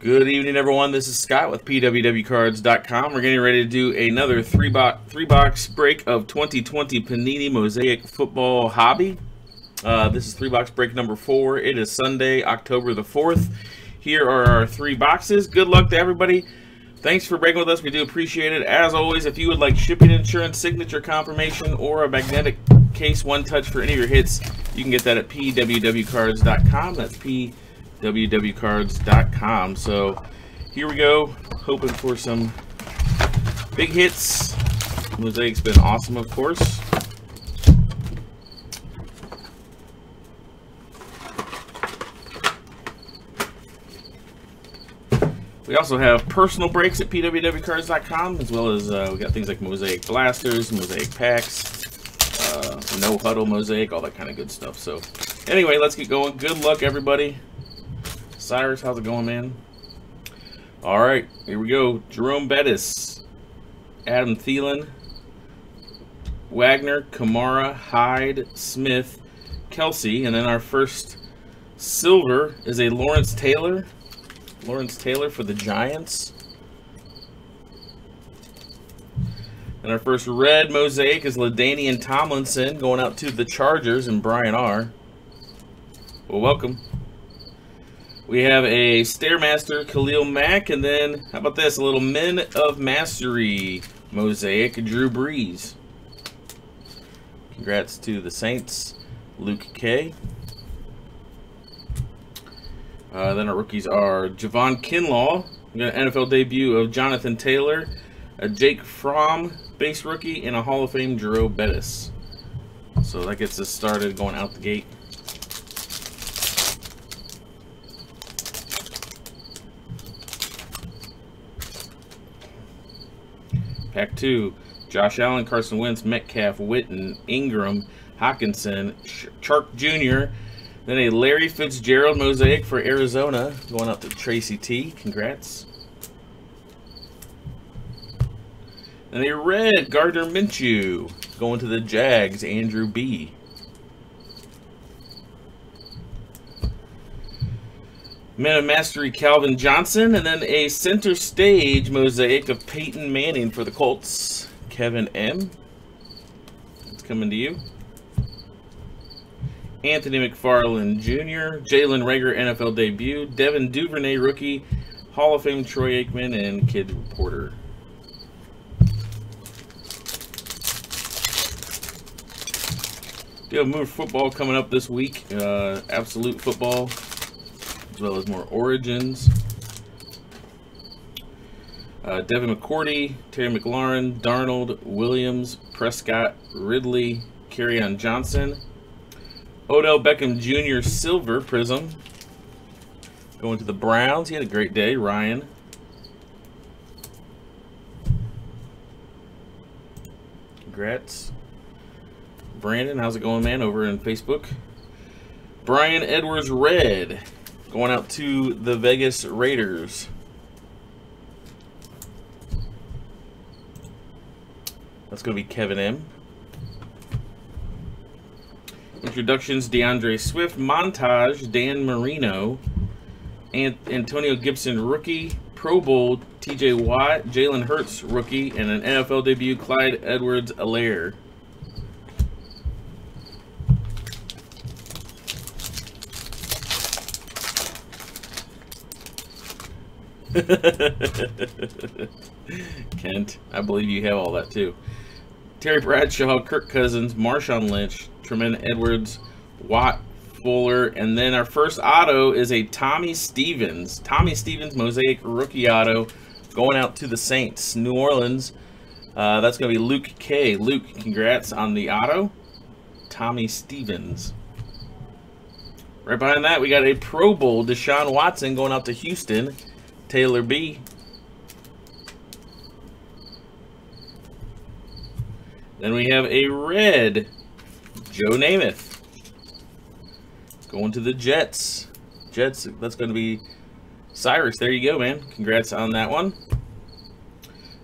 Good evening, everyone. This is Scott with PWWcards.com. We're getting ready to do another three box break of 2020 Panini Mosaic Football Hobby. This is 3-box break number 4. It is Sunday, October the 4th. Here are our 3 boxes. Good luck to everybody. Thanks for breaking with us. We do appreciate it. As always, if you would like shipping insurance, signature confirmation, or a magnetic case one-touch for any of your hits, you can get that at PWWcards.com. That's PWWcards.com. So here we go, hoping for some big hits. Mosaic's been awesome, of course. We also have personal breaks at PWWcards.com, as well as we got things like Mosaic Blasters, Mosaic Packs, No Huddle Mosaic, all that kind of good stuff. So anyway, let's get going. Good luck, everybody. Cyrus, how's it going, man? All right, here we go. Jerome Bettis, Adam Thielen, Wagner, Kamara, Hyde, Smith, Kelsey, and then our first silver is a Lawrence Taylor. Lawrence Taylor for the Giants. And our first red mosaic is LaDainian Tomlinson going out to the Chargers and Brian R. Well, welcome. We have a Stairmaster Khalil Mack, and then how about this? A little Men of Mastery mosaic, Drew Brees. Congrats to the Saints, Luke K. Then our rookies are Javon Kinlaw. We got an NFL debut of Jonathan Taylor, a Jake Fromm base rookie, and a Hall of Fame Jerome Bettis. So that gets us started going out the gate. Pack 2, Josh Allen, Carson Wentz, Metcalf, Witten, Ingram, Hockenson, Chark Jr., then a Larry Fitzgerald mosaic for Arizona, going out to Tracy T. Congrats. And a red Gardner Minshew, going to the Jags, Andrew B. Men of Mastery Calvin Johnson, and then a center stage mosaic of Peyton Manning for the Colts, Kevin M. It's coming to you. Anthony McFarland Jr., Jalen Reagor NFL debut, Devin Duvernay rookie, Hall of Fame Troy Aikman, and Kid Reporter. Do have more football coming up this week, Absolute Football, as well as more Origins. Devin McCourty, Terry McLaurin, Darnold, Williams, Prescott, Ridley, Kerryon Johnson. Odell Beckham Jr. Silver Prism. Going to the Browns. He had a great day, Ryan. Congrats. Brandon, how's it going, man, over in Facebook? Brian Edwards Red. Going out to the Vegas Raiders. That's going to be Kevin M. Introductions, DeAndre Swift, Montage, Dan Marino, Antonio Gibson rookie, Pro Bowl, TJ Watt, Jalen Hurts rookie, and an NFL debut, Clyde Edwards-Helaire. Kent, I believe you have all that too. Terry Bradshaw, Kirk Cousins, Marshawn Lynch, Tremaine Edwards, Watt, Fuller, and then our first auto is a Tommy Stevens. Tommy Stevens mosaic rookie auto going out to the Saints, New Orleans. That's going to be Luke K. Luke, congrats on the auto. Tommy Stevens. Right behind that, we got a Pro Bowl, Deshaun Watson going out to Houston, Taylor B. Then we have a red Joe Namath going to the Jets. Jets, that's going to be Cyrus. There you go, man. Congrats on that one.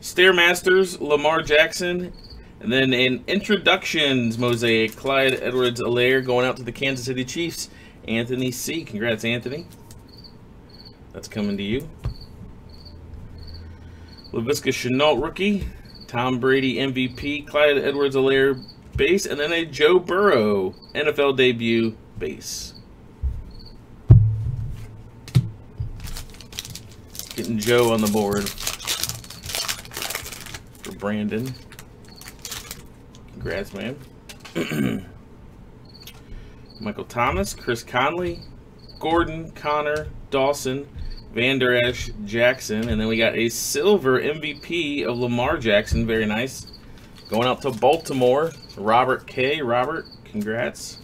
Stairmasters, Lamar Jackson. And then an Introductions mosaic, Clyde Edwards-Helaire going out to the Kansas City Chiefs, Anthony C. Congrats, Anthony. That's coming to you. Laviska Shenault rookie, Tom Brady MVP, Clyde Edwards-Helaire base, and then a Joe Burrow NFL debut base. Getting Joe on the board for Brandon. Congrats, man. Michael Thomas, Chris Conley, Gordon, Connor, Dawson, Van Der Esch, Jackson, and then we got a silver MVP of Lamar Jackson. Very nice. Going out to Baltimore, Robert K. Robert, congrats.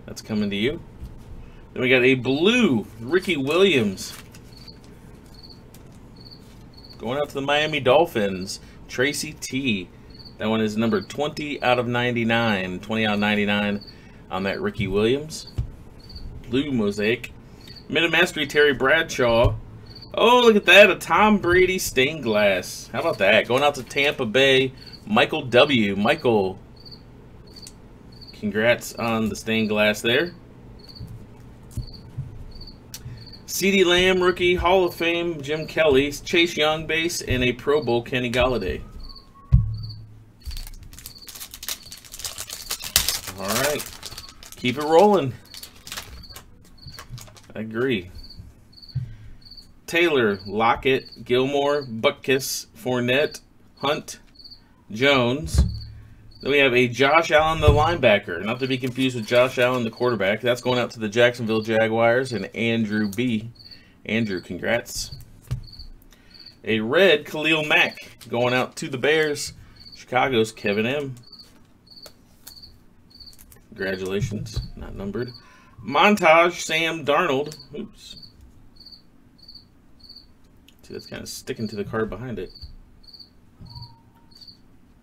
That's coming to you. Then we got a blue Ricky Williams. Going out to the Miami Dolphins, Tracy T. That one is number 20 out of 99. 20 out of 99 on that Ricky Williams. Blue mosaic. Mid-Mastery Terry Bradshaw. Oh, look at that. A Tom Brady stained glass. How about that? Going out to Tampa Bay, Michael W. Michael, congrats on the stained glass there. CeeDee Lamb rookie, Hall of Fame, Jim Kelly, Chase Young base, and a Pro Bowl Kenny Golladay. All right. Keep it rolling. I agree. Taylor, Lockett, Gilmore, Butkus, Fournette, Hunt, Jones. Then we have a Josh Allen, the linebacker. Not to be confused with Josh Allen, the quarterback. That's going out to the Jacksonville Jaguars and Andrew B. Andrew, congrats. A red Khalil Mack going out to the Bears. Chicago's Kevin M. Congratulations. Not numbered. Montage, Sam Darnold. Oops. See, that's kind of sticking to the card behind it.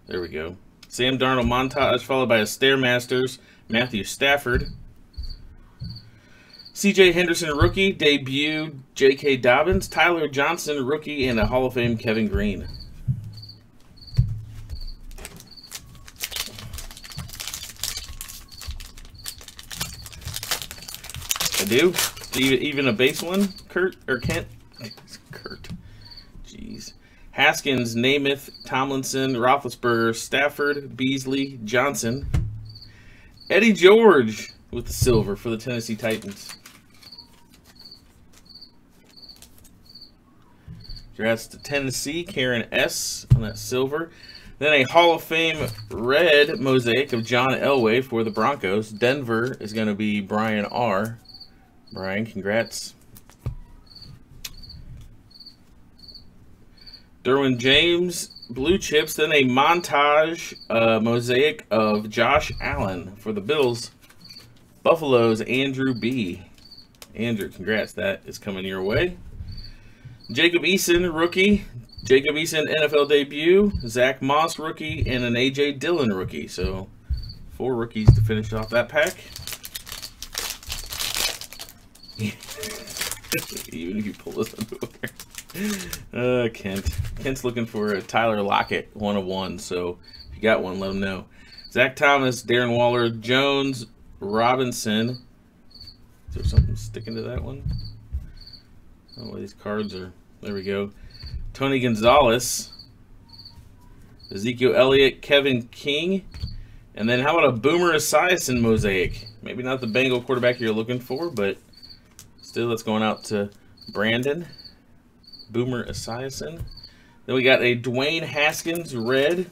There we go. Sam Darnold montage, followed by a Stairmasters, Matthew Stafford. C.J. Henderson, rookie, debut, J.K. Dobbins, Tyler Johnson, rookie, and a Hall of Fame Kevin Green. I do? Even a base one? Kurt, or Kent? Kurt. Jeez. Haskins, Namath, Tomlinson, Roethlisberger, Stafford, Beasley, Johnson. Eddie George with the silver for the Tennessee Titans. Congrats to Tennessee, Karen S. on that silver. Then a Hall of Fame red mosaic of John Elway for the Broncos. Denver is going to be Brian R. Brian, congrats. Derwin James, blue chips. Then a montage mosaic of Josh Allen for the Bills. Buffalo's Andrew B. Andrew, congrats. That is coming your way. Jacob Eason, rookie. Jacob Eason, NFL debut. Zach Moss, rookie. And an A.J. Dillon, rookie. So, 4 rookies to finish off that pack. Even if you pull this underwear. Kent's looking for a Tyler Lockett 1 of 1. So, if you got one, let him know. Zach Thomas, Darren Waller, Jones, Robinson. Is there something sticking to that one? Oh, these cards are... There we go. Tony Gonzalez. Ezekiel Elliott, Kevin King. And then how about a Boomer Esiason mosaic? Maybe not the Bengal quarterback you're looking for, but still it's going out to Brandon. Boomer Esiason. Then we got a Dwayne Haskins red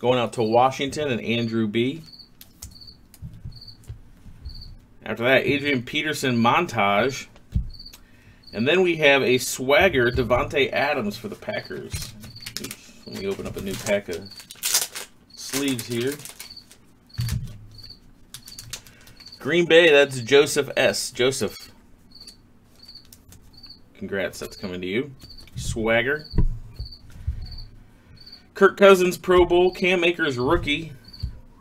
going out to Washington and Andrew B. After that, Adrian Peterson montage. And then we have a swagger Devontae Adams for the Packers. Oops, let me open up a new pack of sleeves here. Green Bay, that's Joseph S. Joseph. Congrats, that's coming to you. Swagger. Kirk Cousins Pro Bowl, Cam Akers rookie.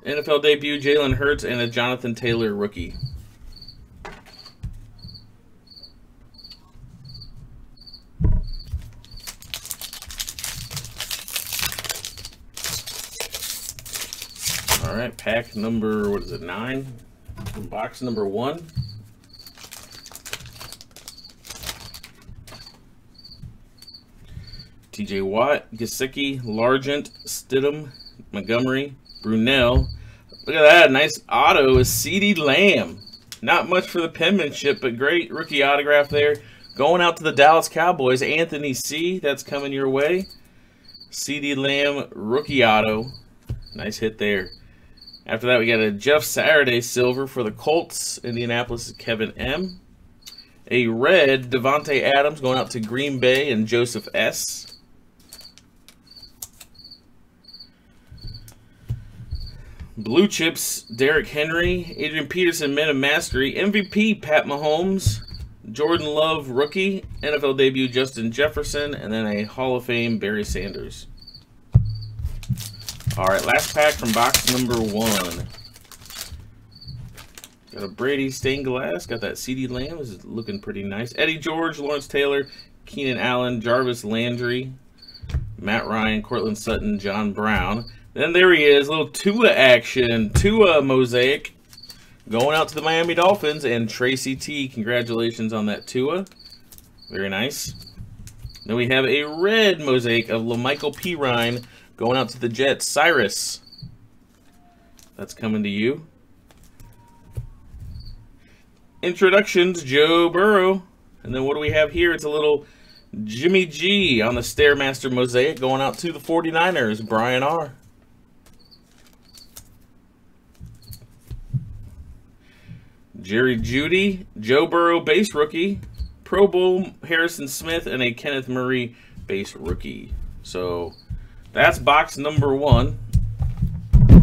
NFL debut, Jalen Hurts, and a Jonathan Taylor rookie. All right, pack number, what is it, 9? Box number 1. TJ Watt, Gesicki, Largent, Stidham, Montgomery, Brunell. Look at that. Nice auto is CeeDee Lamb. Not much for the penmanship, but great rookie autograph there. Going out to the Dallas Cowboys, Anthony C. That's coming your way. CeeDee Lamb rookie auto. Nice hit there. After that, we got a Jeff Saturday silver for the Colts. Indianapolis is Kevin M. A red Devontae Adams going out to Green Bay and Joseph S. Blue chips, Derrick Henry, Adrian Peterson, Men of Mastery, MVP, Pat Mahomes, Jordan Love, rookie, NFL debut, Justin Jefferson, and then a Hall of Fame, Barry Sanders. All right, last pack from box number 1. Got a Brady stained glass, got that CeeDee Lamb, this is looking pretty nice. Eddie George, Lawrence Taylor, Keenan Allen, Jarvis Landry, Matt Ryan, Cortland Sutton, John Brown. Then there he is, little Tua action. Tua mosaic going out to the Miami Dolphins and Tracy T. Congratulations on that, Tua. Very nice. Then we have a red mosaic of LaMichael Pirine going out to the Jets. Cyrus. That's coming to you. Introductions, Joe Burrow. And then what do we have here? It's a little Jimmy G on the Stairmaster mosaic going out to the 49ers. Brian R. Jerry Jeudy, Joe Burrow base rookie, Pro Bowl Harrison Smith, and a Kenneth Murray base rookie. So that's box number 1.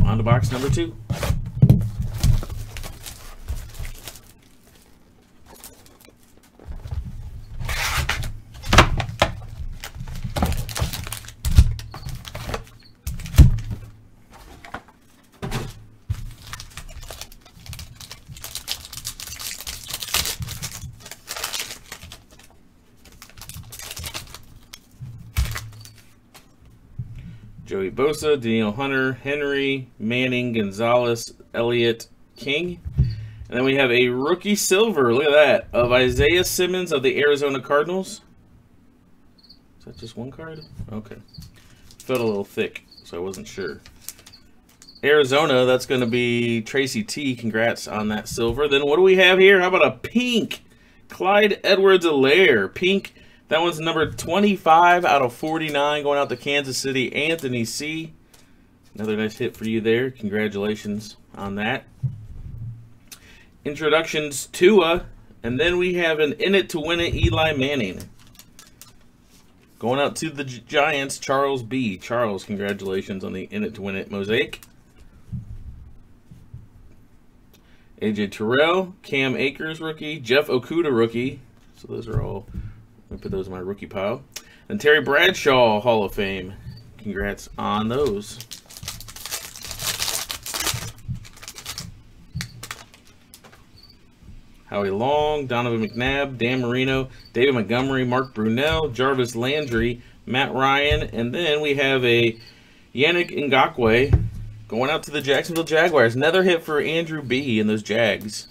On to box number 2. Joey Bosa, Daniel Hunter, Henry, Manning, Gonzalez, Elliott, King. And then we have a rookie silver, look at that, of Isaiah Simmons of the Arizona Cardinals. Is that just one card? Okay. Felt a little thick, so I wasn't sure. Arizona, that's going to be Tracy T. Congrats on that silver. Then what do we have here? How about a pink Clyde Edwards-Helaire? Pink. That one's number 25 out of 49 going out to Kansas City, Anthony C. Another nice hit for you there. Congratulations on that. Introductions, Tua. And then we have an In It to Win It, Eli Manning. Going out to the Giants, Charles B. Charles, congratulations on the In It to Win It mosaic. AJ Terrell, Cam Akers rookie, Jeff Okudah rookie. So those are all... Let me put those in my rookie pile. And Terry Bradshaw, Hall of Fame. Congrats on those. Howie Long, Donovan McNabb, Dan Marino, David Montgomery, Mark Brunell, Jarvis Landry, Matt Ryan, and then we have a Yannick Ngakoue going out to the Jacksonville Jaguars. Another hit for Andrew B. and those Jags.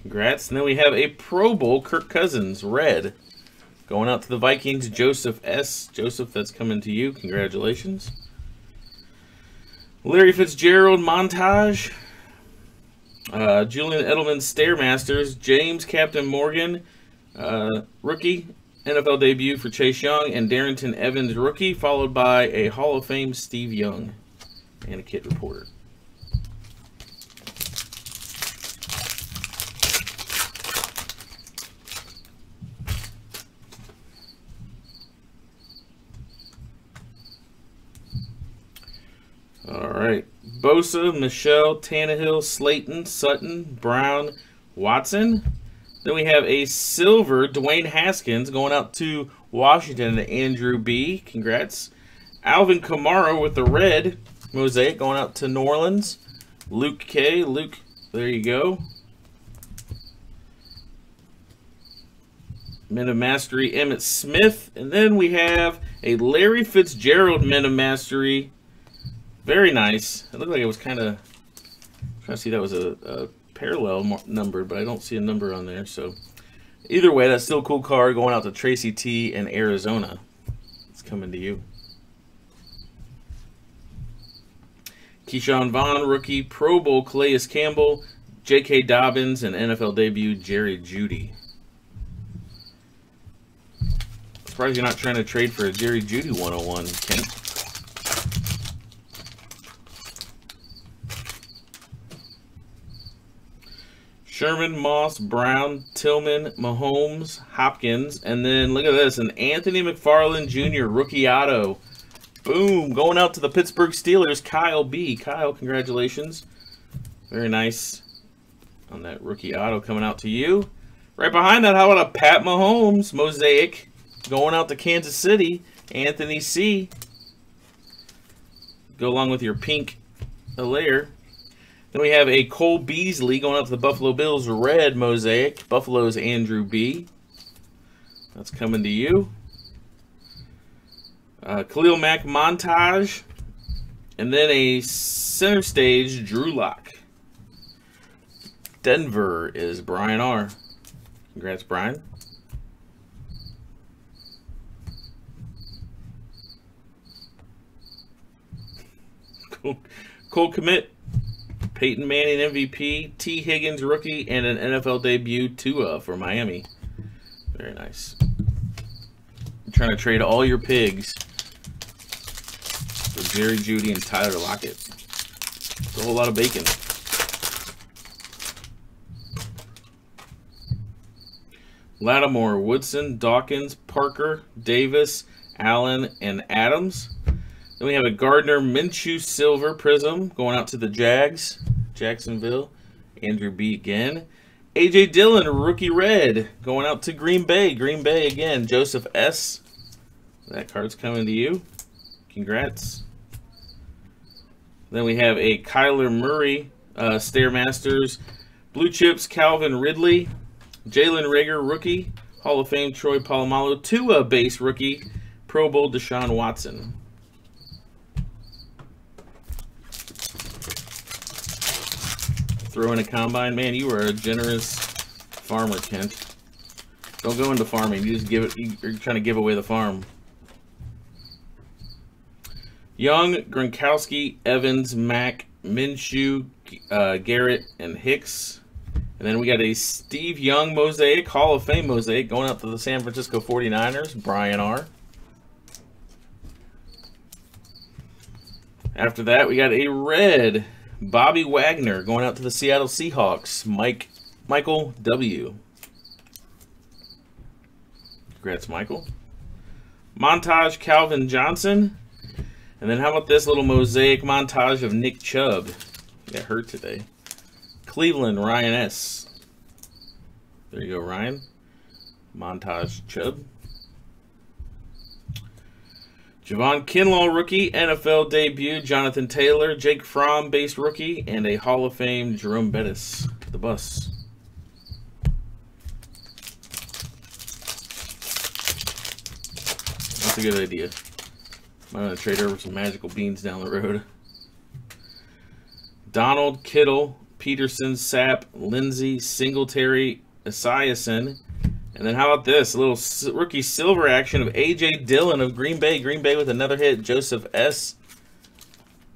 Congrats. And then we have a Pro Bowl Kirk Cousins, red. Going out to the Vikings, Joseph S. Joseph, that's coming to you. Congratulations. Larry Fitzgerald, montage. Julian Edelman, Stairmasters. James Captain Morgan, rookie. NFL debut for Chase Young. And Darrington Evans, rookie. Followed by a Hall of Fame Steve Young. And a kit reporter. All right, Bosa, Michelle, Tannehill, Slayton, Sutton, Brown, Watson. Then we have a silver Dwayne Haskins going out to Washington and Andrew B. Congrats. Alvin Kamara with the red mosaic going out to New Orleans. Luke K. Luke, there you go. Men of Mastery, Emmitt Smith. And then we have a Larry Fitzgerald Men of Mastery. Very nice. It looked like it was kind of trying to see that was a parallel number, but I don't see a number on there. So Either way, that's still a cool card going out to Tracy T in Arizona. It's coming to you. Keyshawn Vaughn, rookie. Pro Bowl, Calais Campbell. J.K. Dobbins, and NFL debut, Jerry Jeudy. Surprised you're not trying to trade for a Jerry Jeudy 101, Kent. Sherman, Moss, Brown, Tillman, Mahomes, Hopkins, and then look at this, an Anthony McFarland Jr. rookie auto. Boom, going out to the Pittsburgh Steelers, Kyle B. Kyle, congratulations. Very nice on that rookie auto coming out to you. Right behind that, how about a Pat Mahomes mosaic going out to Kansas City, Anthony C. Go along with your pink layer. Then we have a Cole Beasley going out to the Buffalo Bills, red mosaic. Buffalo's Andrew B. That's coming to you. Khalil Mack montage. And then a center stage Drew Lock. Denver is Brian R. Congrats, Brian. Cole Kmet, Peyton Manning MVP, T. Higgins rookie, and an NFL debut, Tua for Miami. Very nice. I'm trying to trade all your pigs for Jerry Jeudy and Tyler Lockett. It's a whole lot of bacon. Lattimore, Woodson, Dawkins, Parker, Davis, Allen, and Adams. Then we have a Gardner Minshew Silver Prism going out to the Jags, Jacksonville. Andrew B. again. A.J. Dillon, rookie red, going out to Green Bay. Green Bay again. Joseph S. That card's coming to you. Congrats. Then we have a Kyler Murray, Stairmasters, Blue Chips, Calvin Ridley, Jalen Reagor, rookie, Hall of Fame, Troy Polamalu, Tua base rookie, Pro Bowl, Deshaun Watson. Throw in a combine. Man, you are a generous farmer, Kent. Don't go into farming. You just give it. You're trying to give away the farm. Young, Gronkowski, Evans, Mack, Minshew, Garrett, and Hicks. And then we got a Steve Young mosaic, Hall of Fame mosaic, going out to the San Francisco 49ers, Brian R. After that, we got a red Bobby Wagner going out to the Seattle Seahawks, Michael W. Congrats, Michael. Montage, Calvin Johnson. And then how about this little mosaic montage of Nick Chubb? He got hurt today. Cleveland, Ryan S. There you go, Ryan. Montage Chubb. Javon Kinlaw, rookie, NFL debut, Jonathan Taylor, Jake Fromm, base rookie, and a Hall of Fame, Jerome Bettis, the bus. That's a good idea. I'm going to trade over some magical beans down the road. Donald, Kittle, Peterson, Sapp, Lindsey, Singletary, Esiason. And then how about this? A little rookie silver action of A.J. Dillon of Green Bay. Green Bay with another hit. Joseph S.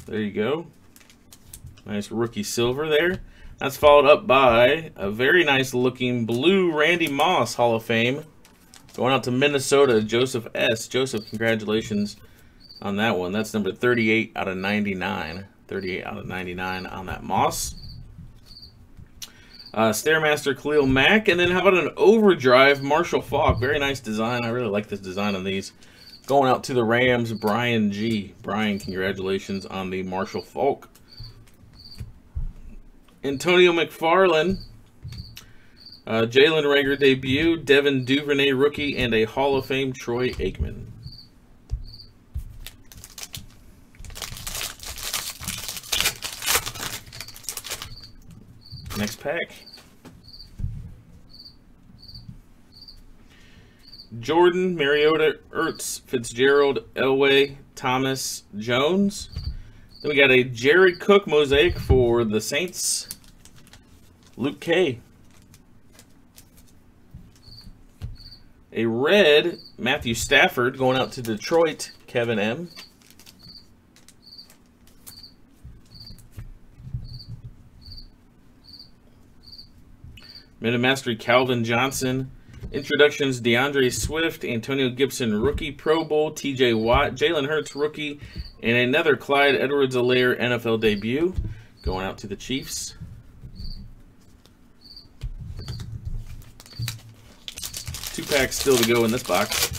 There you go. Nice rookie silver there. That's followed up by a very nice looking blue Randy Moss Hall of Fame. Going out to Minnesota, Joseph S. Joseph, congratulations on that one. That's number 38 out of 99. 38 out of 99 on that Moss. Stairmaster Khalil Mack. And then how about an overdrive Marshall Faulk? Very nice design. I really like this design on these. Going out to the Rams, Brian G. Brian, congratulations on the Marshall Faulk. Antonio McFarland. Jalen Reagor debut. Devin Duvernay rookie. And a Hall of Fame Troy Aikman. Next pack. Jordan, Mariota, Ertz, Fitzgerald, Elway, Thomas, Jones. Then we got a Jared Cook mosaic for the Saints. Luke K. A red Matthew Stafford going out to Detroit, Kevin M. Minute Mastery Calvin Johnson. Introductions DeAndre Swift, Antonio Gibson rookie, Pro Bowl, TJ Watt, Jalen Hurts rookie, and another Clyde Edwards-Helaire NFL debut going out to the Chiefs. Two packs still to go in this box.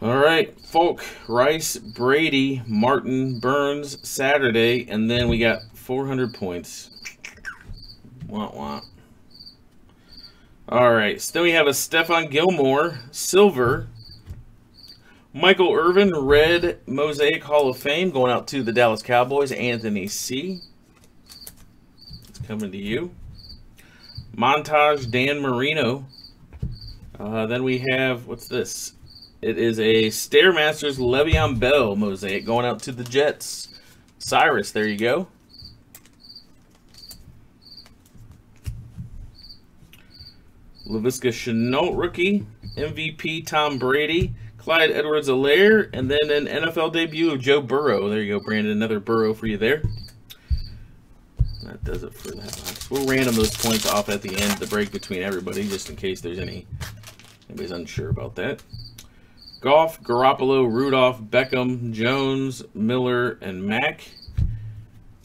All right, Folk, Rice, Brady, Martin, Burns, Saturday, and then we got 400 points. Wah, wah. All right, so then we have a Stephon Gilmore, silver. Michael Irvin, red Mosaic Hall of Fame, going out to the Dallas Cowboys, Anthony C. It's coming to you. Montage, Dan Marino. Then we have, what's this? It is a Stairmasters Le'Veon Bell Mosaic going out to the Jets. Cyrus, there you go. Laviska Shenault rookie, MVP Tom Brady, Clyde Edwards-Helaire, and then an NFL debut of Joe Burrow. There you go, Brandon. Another Burrow for you there. That does it for that box. We'll random those points off at the end, the break between everybody, just in case there's anybody's unsure about that. Goff, Garoppolo, Rudolph, Beckham, Jones, Miller, and Mack.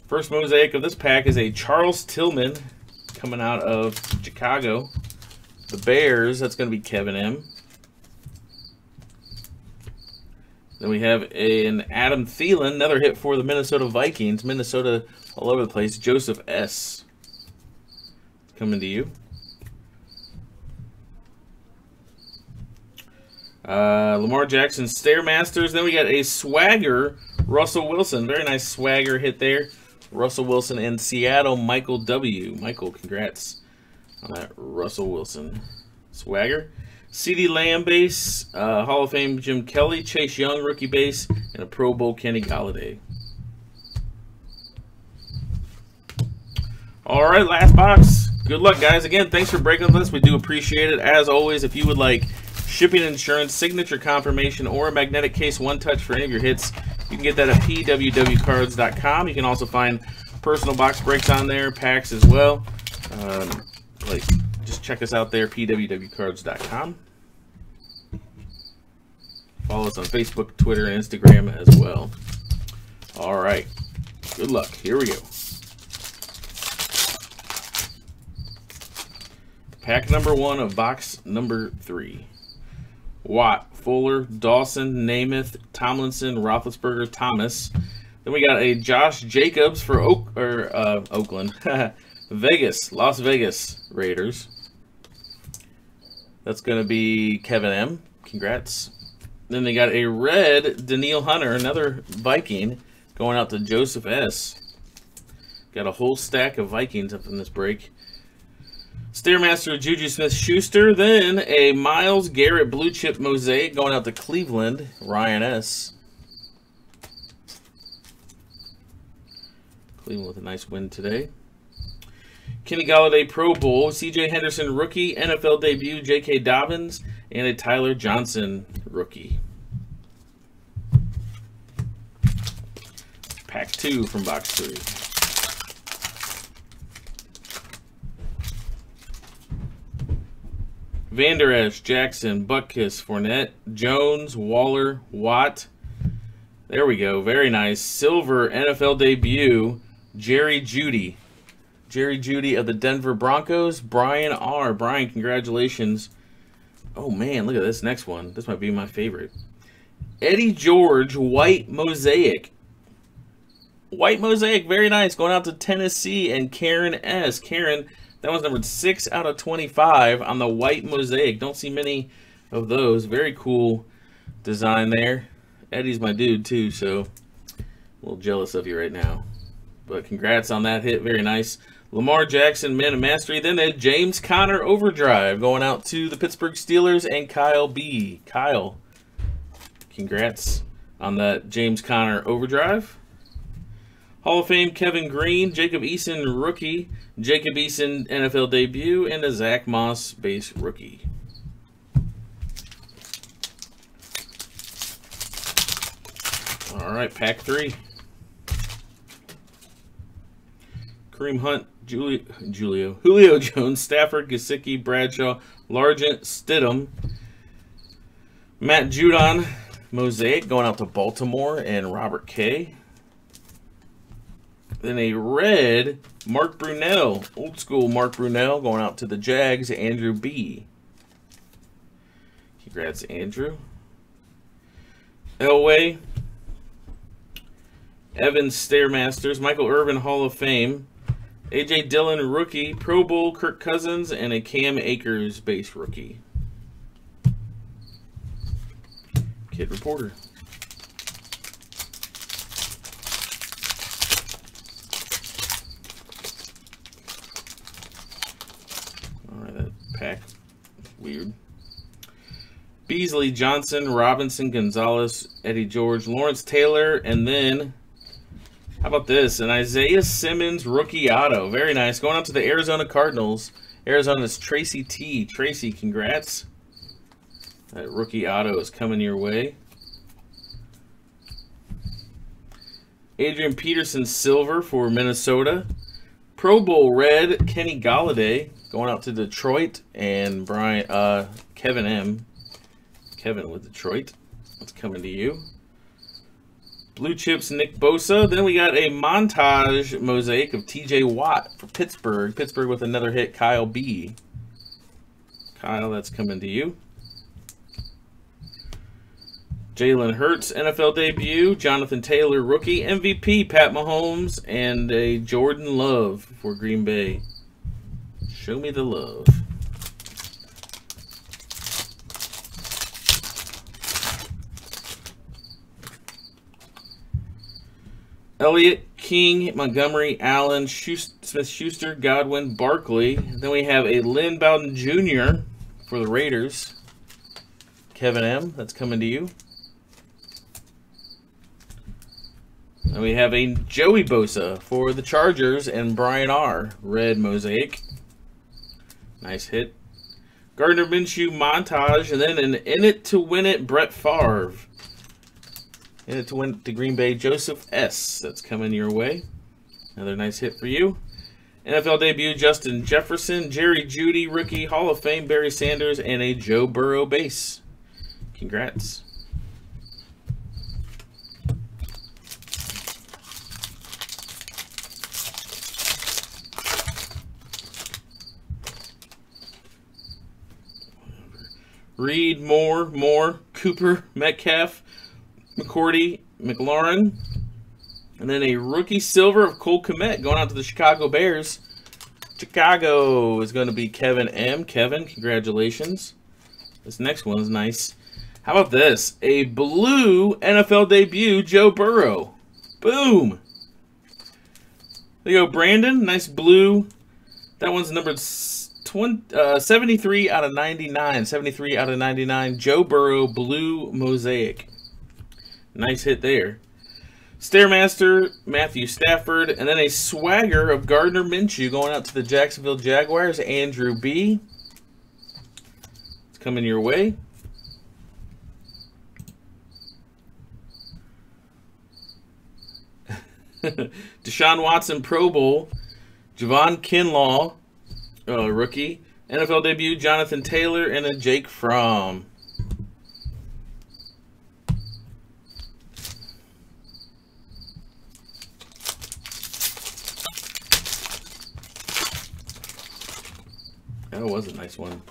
First mosaic of this pack is a Charles Tillman coming out of Chicago. The Bears, that's going to be Kevin M. Then we have an Adam Thielen, another hit for the Minnesota Vikings. Minnesota all over the place. Joseph S. Coming to you. Lamar Jackson, Stairmasters. Then we got a Swagger, Russell Wilson. Very nice Swagger hit there. Russell Wilson in Seattle, Michael W. Michael, congrats on that Russell Wilson Swagger. CeeDee Lamb base, Hall of Fame Jim Kelly, Chase Young rookie base, and a Pro Bowl Kenny Golladay. All right, last box. Good luck, guys. Again, thanks for breaking with us. We do appreciate it. As always, if you would like shipping insurance, signature confirmation, or a magnetic case one-touch for any of your hits, you can get that at pwwcards.com. You can also find personal box breaks on there, packs as well. Just check us out there, pwwcards.com. Follow us on Facebook, Twitter, and Instagram as well. All right. Good luck. Here we go. Pack number 1 of box number 3. Watt, Fuller, Dawson, Namath, Tomlinson, Roethlisberger, Thomas. Then we got a Josh Jacobs for Oakland. Vegas, Las Vegas Raiders. That's going to be Kevin M. Congrats. Then they got a red Danielle Hunter, another Viking, going out to Joseph S. Got a whole stack of Vikings up in this break. Stairmaster Juju Smith-Schuster. Then a Myles Garrett Blue Chip Mosaic going out to Cleveland, Ryan S. Cleveland with a nice win today. Kenny Golladay Pro Bowl, C.J. Henderson rookie, NFL debut, J.K. Dobbins, and a Tyler Johnson rookie. Pack 2 from box 3. Vander Esch, Jackson, Butkus, Fournette, Jones, Waller, Watt. There we go. Very nice. Silver NFL debut, Jerry Jeudy. Jerry Jeudy of the Denver Broncos. Brian R. Brian, congratulations. Oh, man, look at this next one. This might be my favorite. Eddie George, White Mosaic. White Mosaic, very nice. Going out to Tennessee and Karen S. Karen, that was numbered 6 out of 25 on the White Mosaic. Don't see many of those. Very cool design there. Eddie's my dude, too, so a little jealous of you right now. But congrats on that hit. Very nice. Lamar Jackson, Man of Mastery. Then they had James Conner Overdrive going out to the Pittsburgh Steelers and Kyle B. Kyle, congrats on that James Conner Overdrive. Hall of Fame Kevin Green, Jacob Eason rookie, Jacob Eason NFL debut, and a Zach Moss base rookie. All right, pack 3. Kareem Hunt, Julio Jones, Stafford, Gesicki, Bradshaw, Largent, Stidham, Matt Judon, Mosaic going out to Baltimore, and Robert K. Then a red Mark Brunell, old school Mark Brunell going out to the Jags, Andrew B. Congrats, Andrew. Elway, Evans Stairmasters, Michael Irvin Hall of Fame, A.J. Dillon rookie, Pro Bowl Kirk Cousins, and a Cam Akers base rookie. Kid Reporter. Alright, that pack weird. Beasley, Johnson, Robinson, Gonzalez, Eddie George, Lawrence Taylor, and then, how about this? An Isaiah Simmons rookie auto. Very nice. Going out to the Arizona Cardinals. Arizona's Tracy T. Tracy, congrats. That rookie auto is coming your way. Adrian Peterson silver for Minnesota. Pro Bowl red Kenny Golladay going out to Detroit, and Kevin M. Kevin with Detroit. That's coming to you. Blue chips Nick Bosa. Then we got a montage mosaic of TJ Watt for Pittsburgh. Pittsburgh with another hit, Kyle B. Kyle, that's coming to you. Jalen Hurts, NFL debut. Jonathan Taylor, rookie. MVP, Pat Mahomes. And a Jordan Love for Green Bay. Show me the love. Elliott, King, Montgomery, Allen, Smith-Schuster, Godwin, Barkley. Then we have a Lynn Bowden Jr. for the Raiders. Kevin M. That's coming to you. And we have a Joey Bosa for the Chargers and Brian R. Red mosaic. Nice hit. Gardner Minshew montage, and then an In It to Win It Brett Favre. In It to Win It to Green Bay, Joseph S. That's coming your way. Another nice hit for you. NFL debut, Justin Jefferson, Jerry Jeudy, rookie, Hall of Fame, Barry Sanders, and a Joe Burrow base. Congrats. Reed, Moore, Cooper, Metcalf, McCourty, McLaurin, and then a rookie silver of Cole Kmet going out to the Chicago Bears. Chicago is going to be Kevin M. Kevin, congratulations. This next one's nice. How about this? A blue NFL debut, Joe Burrow. Boom. There you go, Brandon. Nice blue. That one's numbered 73 out of 99. 73 out of 99. Joe Burrow, blue mosaic. Nice hit there. Stairmaster, Matthew Stafford, and then a swagger of Gardner Minshew going out to the Jacksonville Jaguars, Andrew B. It's coming your way. Deshaun Watson, Pro Bowl. Javon Kinlaw, rookie. NFL debut, Jonathan Taylor, and a Jake Fromm. That was a nice one.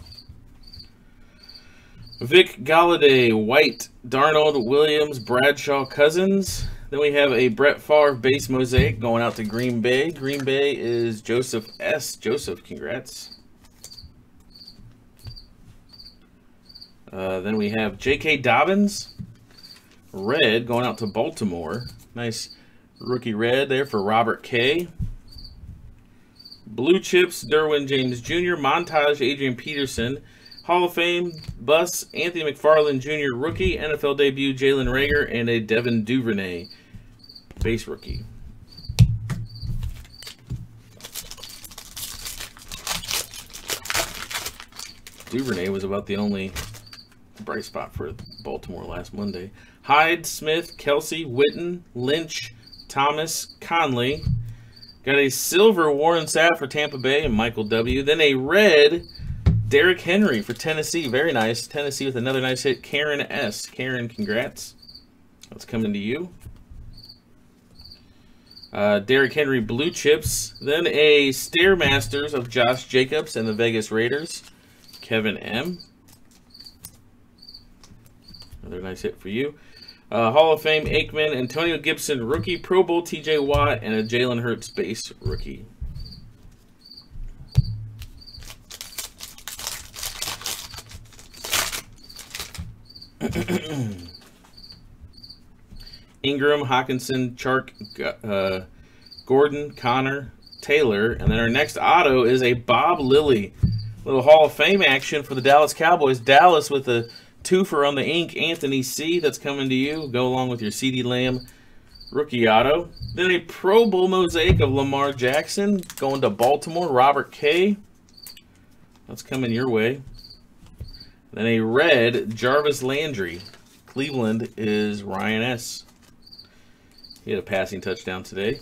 Vic Galladay, White, Darnold, Williams, Bradshaw, Cousins. Then we have a Brett Favre base mosaic going out to Green Bay. Green Bay is Joseph S. Joseph, congrats. Then we have J.K. Dobbins, red, going out to Baltimore. Nice rookie red there for Robert K. Blue chips, Derwin James Jr., montage, Adrian Peterson. Hall of Fame, Bus, Anthony McFarland Jr., rookie. NFL debut, Jalen Reagor, and a Devin Duvernay, base rookie. Duvernay was about the only bright spot for Baltimore last Monday. Hyde, Smith, Kelsey, Witten, Lynch, Thomas, Conley. Got a silver Warren Sapp for Tampa Bay and Michael W. Then a red Derrick Henry for Tennessee. Very nice. Tennessee with another nice hit. Karen S. Karen, congrats. That's coming to you. Derrick Henry blue chips. Then a Stairmasters of Josh Jacobs and the Vegas Raiders. Kevin M. Another nice hit for you. Hall of Fame Aikman, Antonio Gibson rookie, Pro Bowl TJ Watt, and a Jalen Hurts base rookie. Ingram, Hawkinson, Chark, Gordon, Connor, Taylor. And then our next auto is a Bob Lilly. Little Hall of Fame action for the Dallas Cowboys. Dallas with a twofer on the ink. Anthony C. That's coming to you. Go along with your CeeDee Lamb rookie auto. Then a Pro Bowl mosaic of Lamar Jackson. Going to Baltimore. Robert K. That's coming your way. Then a red Jarvis Landry. Cleveland is Ryan S. He had a passing touchdown today.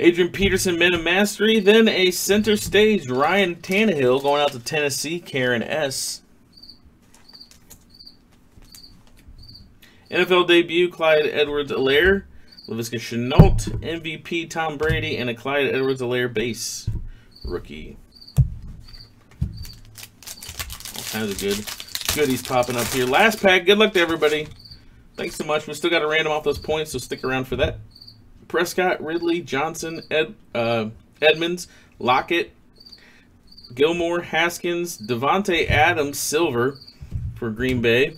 Adrian Peterson, Men of Mastery. Then a center stage Ryan Tannehill going out to Tennessee. Karen S. NFL debut Clyde Edwards-Helaire. Laviska Shenault. MVP Tom Brady. And a Clyde Edwards-Helaire base rookie. All kinds of goodies popping up here. Last pack. Good luck to everybody. Thanks so much. We still got to random off those points, so stick around for that. Prescott, Ridley, Johnson, Edmonds, Lockett, Gilmore, Haskins, Devontae Adams, silver for Green Bay.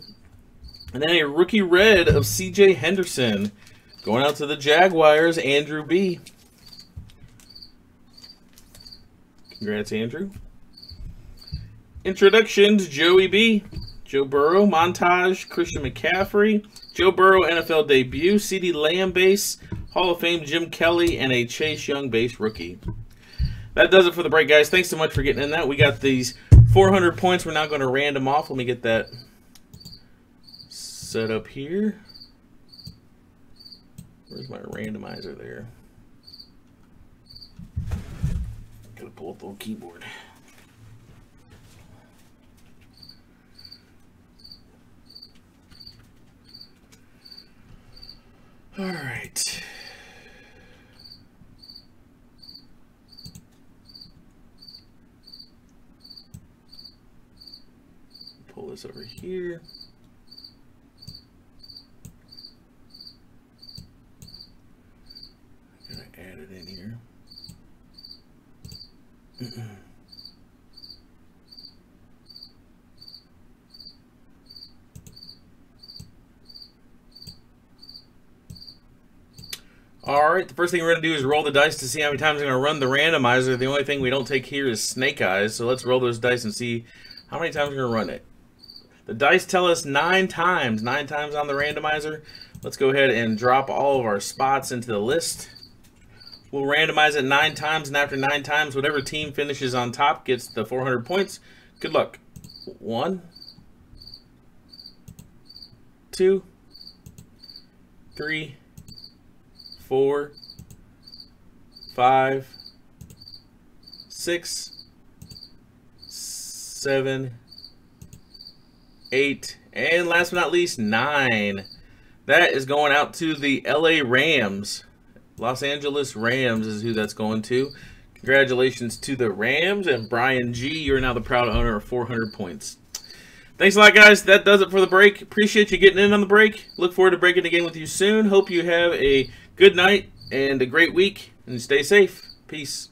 And then a rookie red of C.J. Henderson going out to the Jaguars, Andrew B. Congrats, Andrew. Introductions, Joey B. Joe Burrow, montage, Christian McCaffrey, Joe Burrow NFL debut, CeeDee Lamb base, Hall of Fame Jim Kelly, and a Chase Young base rookie. That does it for the break, guys. Thanks so much for getting in that. We got these 400 points. We're now going to random off. Let me get that set up here. Where's my randomizer there? Gotta pull up the little keyboard. All right. Pull this over here. Gotta add it in here. Alright, the first thing we're going to do is roll the dice to see how many times we're going to run the randomizer. The only thing we don't take here is snake eyes, so let's roll those dice and see how many times we're going to run it. The dice tell us 9 times. 9 times on the randomizer. Let's go ahead and drop all of our spots into the list. We'll randomize it 9 times, and after 9 times, whatever team finishes on top gets the 400 points. Good luck. 1, 2, 3, 4, 5, 6, 7, 8, and last but not least, 9. That is going out to the LA Rams. Los Angeles Rams is who that's going to. Congratulations to the Rams, and Brian G., you're now the proud owner of 400 points. Thanks a lot, guys. That does it for the break. Appreciate you getting in on the break. Look forward to breaking the game with you soon. Hope you have a good night and a great week, and stay safe. Peace.